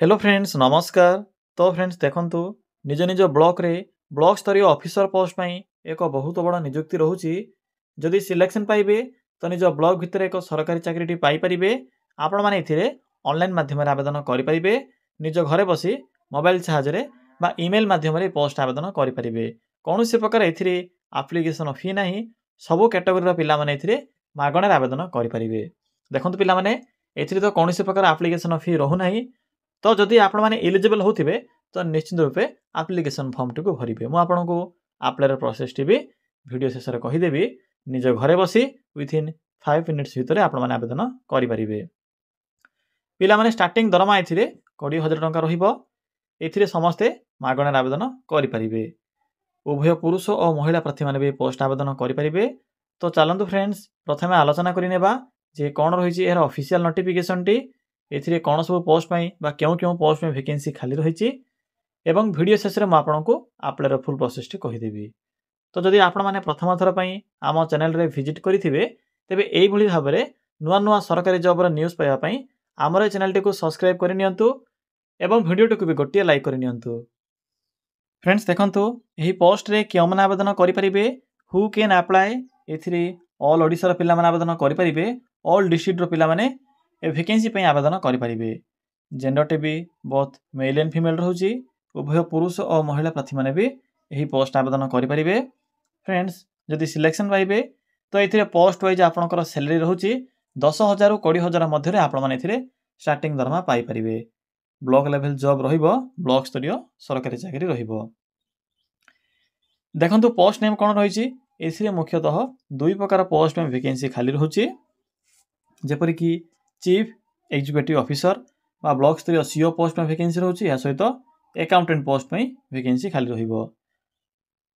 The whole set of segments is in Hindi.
हेलो फ्रेंड्स नमस्कार। तो फ्रेंड्स देखंतु निज निज ब्लॉक रे ब्लॉक स्तरीय ऑफिसर पोस्ट पई एक बहुत बड़ नियुक्ति रहउची। जदि सिलेक्शन पाइबे तो निज ब्लॉक भितर एक सरकारी चाकरीटी पाई परिबे। आपण माने एथिरे ऑनलाइन माध्यम रे आवेदन करि परिबे। निज घरे बसी मोबाइल सहायता बा ईमेल माध्यम रे पोस्ट आवेदन करि परिबे। कोनोसी प्रकार एथिरे एप्लिकेशन फी नाही। सबो कैटेगरी रो पिला माने एथिरे मागणा आवेदन करि परिबे। देखंतु पिला माने एथिरे तो कोनोसी प्रकार एप्लिकेशन फी रहु नाही। तो जदि आपण माने एलिजिबल होथिबे तो निश्चित रूपे एप्लिकेशन फॉर्म टी को भरिबे। मु आपनको अप्लाई प्रोसेस टी भी वीडियो शेष रे कहि देबी। निज घरे बसी विथिन 5 मिनिट्स भितर आपण माने आवेदन करि परिबे। पिला माने स्टार्टिंग दरमा एथिरे 20,000 टंका रहिबो। एथिरे समस्ते मागणा आवेदन करि परिबे। उभय पुरुष और महिला प्रार्थी माने भी पोस्ट आवेदन करि परिबे। तो चलंतु फ्रेंड्स प्रथमे आलोचना करि नेबा जे कोन रहिछि एहर ऑफिशियल नोटिफिकेशन टी। एथिरे कोन सब पोस्ट पई बा केउ केउ पोस्ट में वैकेंसी खाली रहिछि एवं वीडियो शेष रे म आपनको अप्लाई फुल प्रोसेस टी कहि देबी। तो जदि आपण माने प्रथम थर पई आम चैनल रे विजिट करिथिबे तेबे एई भली भाबरे नुवा नुवा सरकारी जॉब रो न्यूज़ पाइबा पई हमर चैनल टी को सब्सक्राइब करि नियंतु एवं वीडियो टी को भी गोटिए लाइक करि नियंतु। फ्रेंड्स देखंतु एही पोस्ट रे केउ माने आवेदन करि परिबे। हु कैन अप्लाई एथिरे ऑल ओडिसा रो पिला माने आवेदन करि परिबे। ऑल डिस्ट्रिक्ट रो पिला माने ए वैकेंसी पई आवेदन करि परिबे। जेंडर टी भी बोथ मेल एंड फीमेल रहउची। उभय पुरुष और महिला प्रार्थी माने भी एही पोस्ट आवेदन करि परिबे। फ्रेंड्स जदि सिलेक्शन पाइबे तो एथिरे पोस्ट वाइज आपनकर सैलरी रहउची 10,000 रु 20,000 मध्य रे आपण माने एथिरे स्टार्टिंग दरमा पाई परिबे। ब्लॉक लेवल जॉब रहिबो। ब्लॉक स्तरीय सरकारी चाकरी रहिबो। देखंतु पोस्ट नेम कोन रहिछि। एथिरे मुख्यतः दुई प्रकार पोस्ट में वैकेंसी खाली रहउची। जेपरि कि चीफ एग्जीक्यूटिव ऑफिसर बा ब्लॉक स्तरीय सीओ पोस्ट में वैकेंसी रहउची। या सहित अकाउंटेंट पोस्ट में वैकेंसी खाली रहिबो।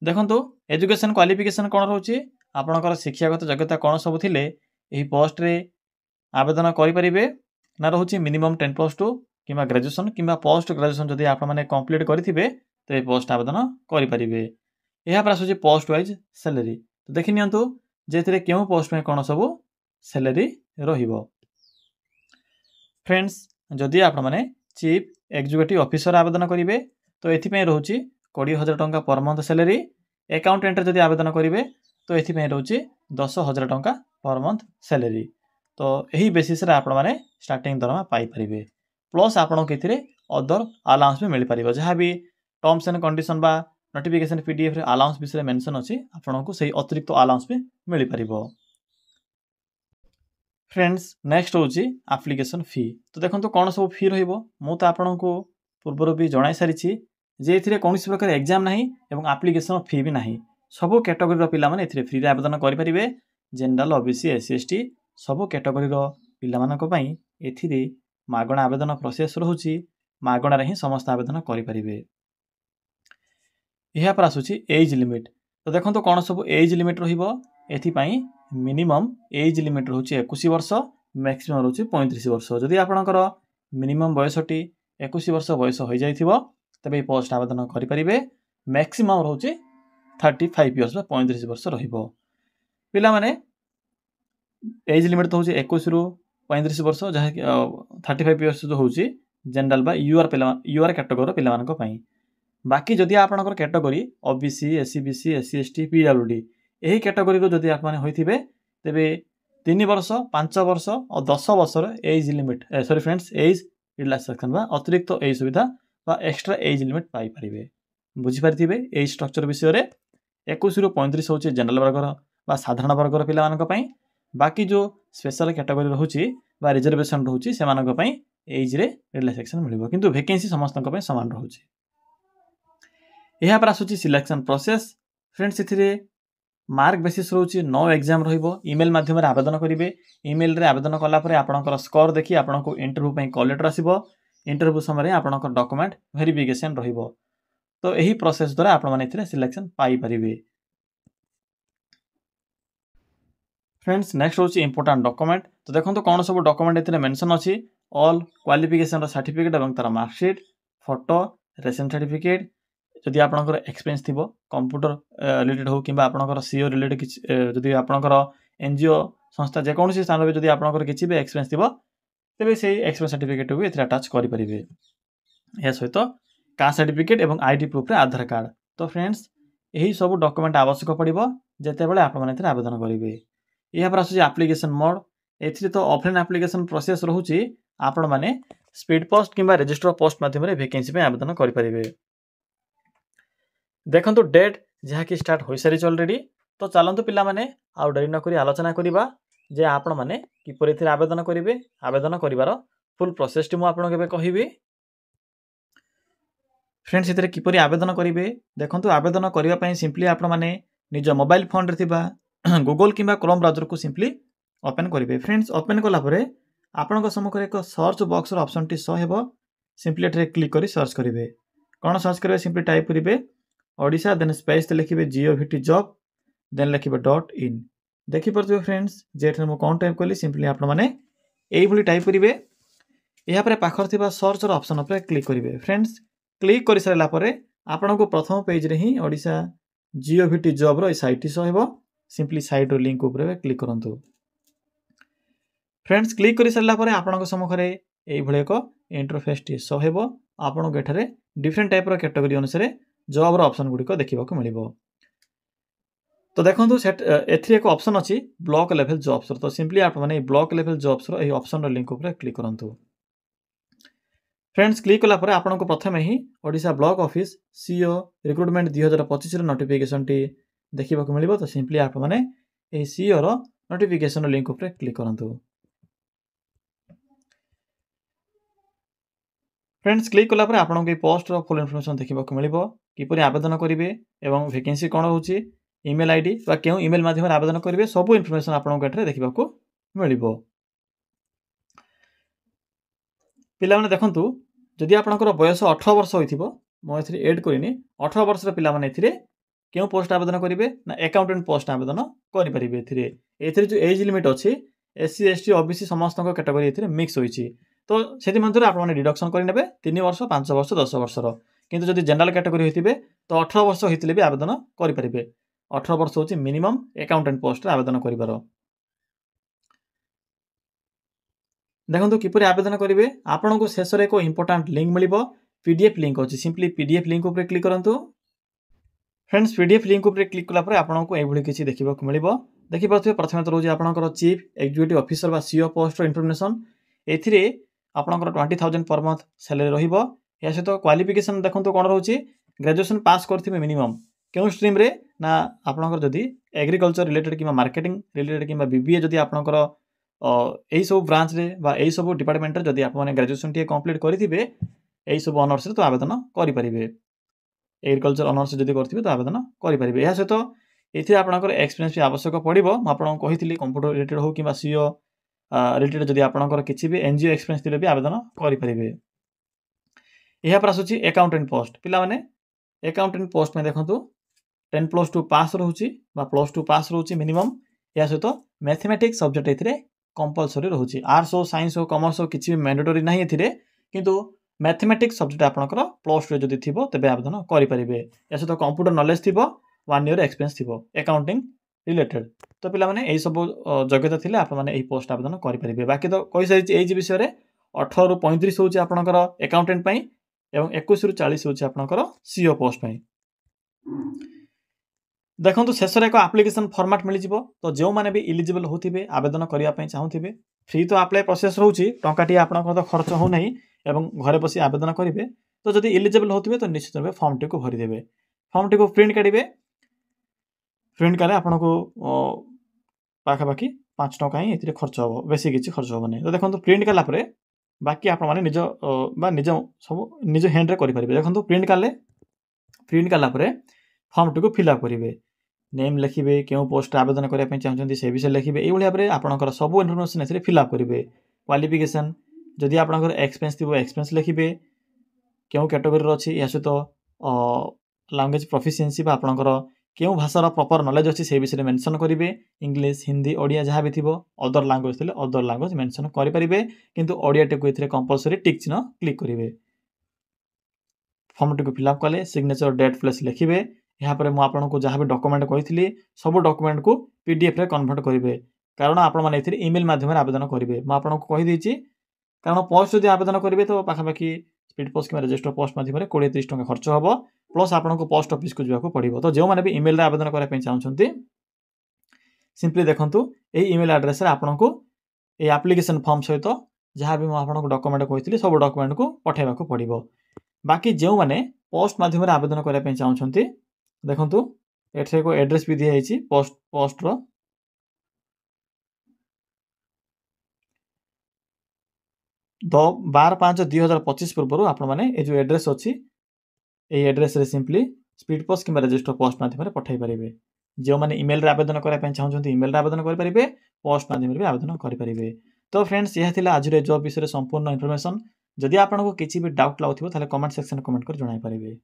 देखंतु एजुकेशन क्वालिफिकेशन कोन रहउची। आपनकर शिक्षागत योग्यता कोन सब थिले एही पोस्ट रे आवेदन करि परिबे। ना रहउची मिनिमम 10+2 किबा ग्रेजुएशन किबा पोस्ट ग्रेजुएशन जदि आपण माने कंप्लीट करिथिबे तो ए पोस्ट आवेदन करि परिबे। एहा पर आसुची पोस्ट वाइज सैलरी। तो देखि नियंतु जेथिरे केउ पोस्ट में कोन सब सैलरी रहिबो। फ्रेंड्स जदि आपण माने चीफ एग्जीक्यूटिव ऑफिसर आवेदन करिवे तो एथि पय रहउची 20,000 टंका पर मंथ सैलरी। अकाउंटेंट जदि आवेदन करिवे तो एथि पय रहउची 10,000 टंका पर मंथ सैलरी। तो एही बेसिस रे आपण माने स्टार्टिंग दरमा पाई परिबे। प्लस आपण केथिरे अदर अलाउंस भी मिल परिबो। जहा भी टर्म्स एंड कंडीशन बा नोटिफिकेशन पीडीएफ रे अलाउंस विषय मेंशन अछि आपनको सही अतिरिक्त अलाउंस भी मिल परिबो। फ्रेंड्स नेक्स्ट होची एप्लिकेशन फी। तो देखंतु कोन सब फी रहिबो। मु तो आपनको पूर्वर भी जणाई सारिछि जे एथिरे कोनोसी प्रकार एग्जाम नाही एवं एप्लिकेशन फी भी नाही। सब कैटेगरी रो पिला माने एथिरे फ्री रे आवेदन करि परिबे। जनरल ओबीसी एससी एसटी सब कैटेगरी रो पिला मानक पई एथिरे मागणा आवेदन प्रोसेस रहउची। मागणा रे ही समस्त आवेदन करि परिबे। एहा पर आसुची एज लिमिट। तो देखंतु कोन सब एज लिमिट रहिबो। एथि पई मिनिमम एज लिमिट रहउची 21 वर्ष मैक्सिमम रहउची 35 वर्ष। जदि आपनकर मिनिमम बयसटी 21 वर्ष बयस होई जाइथिबो तबे पोस्ट आवेदन करि परिबे। मैक्सिमम रहउची 35 इयर्स बा 35 वर्ष रहिबो। पिला माने एज लिमिट तो होची 21 रु 35 वर्ष जहा 35 इयर्स जो होची जनरल बा यूआर कैटेगरी पिला मानक पई। बाकी जदि आपनकर category OBC SCBC SC ST PWD एही कैटेगरी रो जदि आप माने होइथिबे तेबे 3 वर्ष 5 वर्ष और 10 वर्ष age limit sorry friends age relaxation बा अतिरिक्त एज सुविधा बा एक्स्ट्रा एज लिमिट पाई परिबे। बुझि पारिथिबे एज स्ट्रक्चर विषय रे 21 रु 35 होची जनरल वर्गर बा साधारण वर्गर पिला मानक पई। बाकी जो स्पेशल कैटेगरी रहउची बा रिजर्वेशन रहउची से मानक पई एज रे रिलैक्सेशन मिलिबो। किंतु वैकेंसी समस्तक पई समान रहउची। एहा पर आसुची सिलेक्शन प्रोसेस। फ्रेंड्स इथिरे मार्क बेसिस रहउची 9 एग्जाम रहिबो। ईमेल माध्यम रे आवेदन करिवे। ईमेल रे आवेदन कला परे आपनकर स्कोर देखि आपनको इंटरव्यू पई कॉल लेटर आसीबो। इंटरव्यू समय रे आपनकर डॉक्यूमेंट वेरिफिकेशन रहिबो। तो एही प्रोसेस द्वारा आपण माने इथिरे सिलेक्शन पाई परिबे। फ्रेंड्स नेक्स्ट होची इंपोर्टेंट डॉक्यूमेंट। तो देखंतु कोन सब डॉक्यूमेंट इथिरे मेंशन अछि। ऑल क्वालिफिकेशन रो सर्टिफिकेट एवं तार मार्कशीट फोटो रेशन सर्टिफिकेट जदि आपनकर एक्सपीरियंस थिबो कंप्यूटर रिलेटेड हो किबा आपनकर सीओ रिलेटेड किछ जदि आपनकर एनजीओ संस्था जे कोनोसी स्थान रे जदि आपनकर किछि बे एक्सपीरियंस थिबो तेबे सेही एक्सपीरियंस सर्टिफिकेट भी एथिरे अटैच करि परिबे। या सहित कास्ट सर्टिफिकेट एवं आईडी प्रूफ रे आधार कार्ड। तो फ्रेंड्स यही सब डॉक्यूमेंट आवश्यक पड़ो जितेबाला आपने आवेदन करेंगे। यहाँ आसूँ एप्लिकेशन मोड। एथि तो ऑफलाइन एप्लिकेशन प्रोसेस रोचे आपण मैंने स्पीड पोस्ट किंबा रजिस्टर पोस्ट माध्यम वैकेंसी आवेदन करेंगे। देखो डेट जहाँकि स्टार्ट हो सारी अलरेडी। तो चलतु पिला माने आउ डेरी नक आलोचना करवा जे आपण मैंने किपर आवेदन करेंगे। आवेदन करार फुल प्रोसेस टी मुझे कहबी। फ्रेंड्स इतने किपर आवेदन करेंगे देखो आवेदन करने सिंपली आपण मैंने निज मोबाइल फोन रे थिबा गूगल किंबा क्रोम ब्राउजर को सिंपली ओपन करेंगे। फ्रेंड्स ओपन कलापर आपण सम्मुखें एक search box option T show हेबो। सिंपली एटे क्लिक करी सर्च करेंगे। कौन सर्च करेंगे सिंपली टाइप करेंगे ओडिशा देन स्पेस लिखिए GOVT जॉब देन लिखिए .in। देखिपे फ्रेंड्स जेठे मुझे कौन टाइप कली सिंपली आपण मैंने यही टाइप करेंगे। यहाँ पाखर थिबा सर्च ऑप्शन उपर क्लिक करेंगे। फ्रेंड्स क्लिक कर सारा आपण को प्रथम पेज रे ही ओडिशा GOVT जॉब रो साइट शो हेबो। सिंपली साइट रो लिंक उपर क्लिक करंतु। फ्रेंड्स क्लिक कर सारा आपण सम्मुखें यही एक इंटरफेस टी शो हेबो। आपण को एठारे डिफरेंट टाइप रो कैटेगरी अनुसार जॉब रो ऑप्शन गुडी को देखा मिलिबो। तो देखो एथि एक ऑप्शन अच्छी ब्लॉक लेवल जॉब्स। तो सिंपली आप मैंने ब्लॉक लेवल जॉब्स रो ऑप्शन रो लिंक उपर क्लिक करंतु। फ्रेंड्स क्लिक कला परे आपन को प्रथम ही Odisha block office CO recruitment 2025 रो नोटिफिकेशन टी देखा मिलिबो। तो सिंपली आप मैंने ए सीओ रो नोटिफिकेशन लिंक उपर क्लिक करंतु। फ्रेंड्स क्लिक कला परे आपन को पोस्ट रो फुल इन्फॉर्मेशन देखा मिलिबो। किपरि आवेदन करेंगे एवं वैकेंसी कौन होची ईमेल आईडी बा क्यों ईमेल माध्यम आवेदन करेंगे सब इनफॉरमेशन आपन को एठरे देखा मिलिबो। पिला माने देखंतु जदि आपनकर बयस 18 वर्ष होइथिबो मो एथि ऐड करिनी 18 वर्ष रे पिला माने एथिरे क्यों पोस्ट आवेदन करेंगे ना अकाउंटेंट पोस्ट आवेदन करि परिबे। एथिरे जो एज लिमिट अछि SC ST OBC समस्त कैटेगरी एथिरे मिक्स होइछि। तो सेति मध्यरे आपण माने डिडक्शन करि नेबे 3 वर्ष 5 वर्ष 10 वर्ष रो। किंतु जदि जनरल कैटेगरी होइथिबे तो 18 वर्ष होइतिले भी आवेदन करि परिबे। 18 वर्ष होछि मिनिमम अकाउंटेंट पोस्ट आवेदन करिबार। देखो किपर आवेदन करेंगे आपन को शेष एक इंपोर्टाट लिंक मिलिबो PDF लिंक अच्छी सिंपली PDF लिंक उपर क्लिक करंतु। फ्रेंड्स PDF लिंक उपर क्लिक कला परे आपन को एभली किछि देखिबा को मिलिबो। देखि पाथि प्रथमे तो रोज आपनकर चीफ एग्जीक्यूटिव ऑफिसर बा CEO पोस्ट रो इन्फॉर्मेशन एथिरे आपनकर 20,000 पर मंथ सैलरी रहिबो। या सहित क्वालिफिकेशन देखंतु कोन रहउछि ग्रेजुएशन पास करथिबे मिनिमम केउ स्ट्रीम रे ना आपनकर जदि एग्रीकल्चर रिलेटेड किबा मार्केटिंग रिलेटेड किबा BBA जदि आपनकर यही सब ब्रांच रे बा यही सब डिपार्टमेंट रे जदि आपने ग्रेजुएशन टी कंप्लीट करिथिबे यही सब ऑनर्स रे तो आवेदन करि परिबे। एग्रीकल्चर ऑनर्स जदि करथिबे तो आवेदन करि परिबे। या सहित एथि आपनकर एक्सपीरियंस भी आवश्यक पड़िबो। म आपन कहितली कंप्यूटर रिलेटेड हो किबा CEO रिलेटेड जदि आपनकर किछि भी NGO एक्सपीरियंस दिले भी आवेदन करि परिबे। यहाँ पर आसुछि अकाउंटेंट पोस्ट पिला माने अकाउंटेंट पोस्ट में देखंतु 10+2 पास रहउछि बा +2 पास रहउछि मिनिमम। या सहित मैथमेटिक्स सब्जेक्ट एथिरे कंपलसरी रहउछि। आर्ट्स हो साइंस हो कॉमर्स हो किछि भी मैंडेटरी नाही एथिरे किंतु मैथमेटिक्स सब्जेक्ट आपनकर +2 जदि थिबो तबे आवेदन करि परिबे। या सहित कंप्यूटर नॉलेज थिबो 1 ईयर एक्सपीरियंस थिबो अकाउंटिंग रिलेटेड। तो पिला माने एई सब योग्यता थिले आप माने एई पोस्ट आवेदन करि परिबे। बाकी तो कहि साइछि एज विषय रे 18 रु 35 होछि आपनकर अकाउंटेंट पई एवं 21 रु 40 होछि आपनकर CEO पोस्ट पई। देखो शेष एक एप्लिकेशन फॉर्मेट मिल जिवो। तो जो माने भी इलिजिबल होथिबे आवेदन करिया पई चाहुथिबे फ्री तो अप्लाई प्रोसेस रहउछि टंकाटी आपनकर तो खर्च हो नहीं एवं घरे बसी आवेदन करिवे। तो जदि इलिजिबल होथिबे तो निश्चित रूपे फॉर्म टी को भरि देबे। फॉर्म टी को प्रिंट काढिबे। प्रिंट काले आपनको पाखा बाकी 5 टका ही एथिरे खर्च हो बेसी किछि खर्च हो नै। तो देखंतु प्रिंट काला परे बाकी आपण माने निज बा निज सब निज हैंड रे करि परिबे। देखंतु प्रिंट काला परे फॉर्म टी को फिल अप करिवे। नेम लिखिबे क्यों पोस्ट आवेदन करिया पई चाहछन्ती से विषय लिखिबे। एई भलिया परे आपनकर सब इन्फॉर्मेशन एथिरे फिल अप करिवे। क्वालिफिकेशन जदि आपनकर एक्सपीरियंस थिबो एक्सपीरियंस लिखिबे क्यों कैटेगरी रो अछि या सहित लैंग्वेज प्रोफिशिएंसी बा आपनकर क्यों भाषार प्रॉपर नॉलेज अछि से विषय मेंशन करिवे। इंग्लिश हिंदी ओडिया जहां भी थिबो अदर लैंग्वेज थिले अदर लैंग्वेज मेंशन करि परिबे किंतु ओडिया टे को एथिरे कंपलसरी टिक चिन्ह क्लिक करिवे। फॉर्म टी को फिल अप कले सिग्नेचर डेट प्लेस लिखिबे। यहाँ पर मुझे आपको जहाँ भी डॉक्यूमेंट कही सब डॉक्यूमेंट को PDF रे कन्वर्ट करेंगे कारण आपण मैंने ईमेल माध्यम आवेदन करेंगे। मुझे आपको कहीदे कारण पोस्ट जब आवेदन करेंगे तो पाखापाखि स्पीड पोस्ट कि रजिस्टर पोस्ट माध्यम 20-30 टଙ୍କା खर्च हम प्लस आपको पोस्ट ऑफिस को जावाक पड़ो। तो जो मैंने भी ईमेल आवेदन करने चाहते सिंपली देखूँ यही ईमेल एड्रेस आपन को ये एप्लिकेशन फॉर्म सहित जहाँ भी मुझे डॉक्यूमेंट कही सब डॉक्यूमेंट को पठेबा पड़ो। बाकी जो मैंने पोस्ट माध्यम आवेदन करने चाहते देखूँ एठे एक एड्रेस भी दिखाई पोस्ट रो 12/5/2025 पूर्व आपण मैंने ये जो एड्रेस अच्छी ये एड्रेस रे सिंपली स्पीड पोस्ट कि रजिस्टर पोस्ट माध्यम पठाई पारे। जो मैंने ईमेल आवेदन करने चाहते ईमेल आवेदन करेंगे पोस्ट माध्यम भी आवेदन करेंगे। तो फ्रेंड्स यह आज जॉब विषय संपूर्ण इनफॉरमेशन। जदि आपको किसी भी डाउट लगुव कमेंट सेक्शन कमेंट कर जणाई पारे।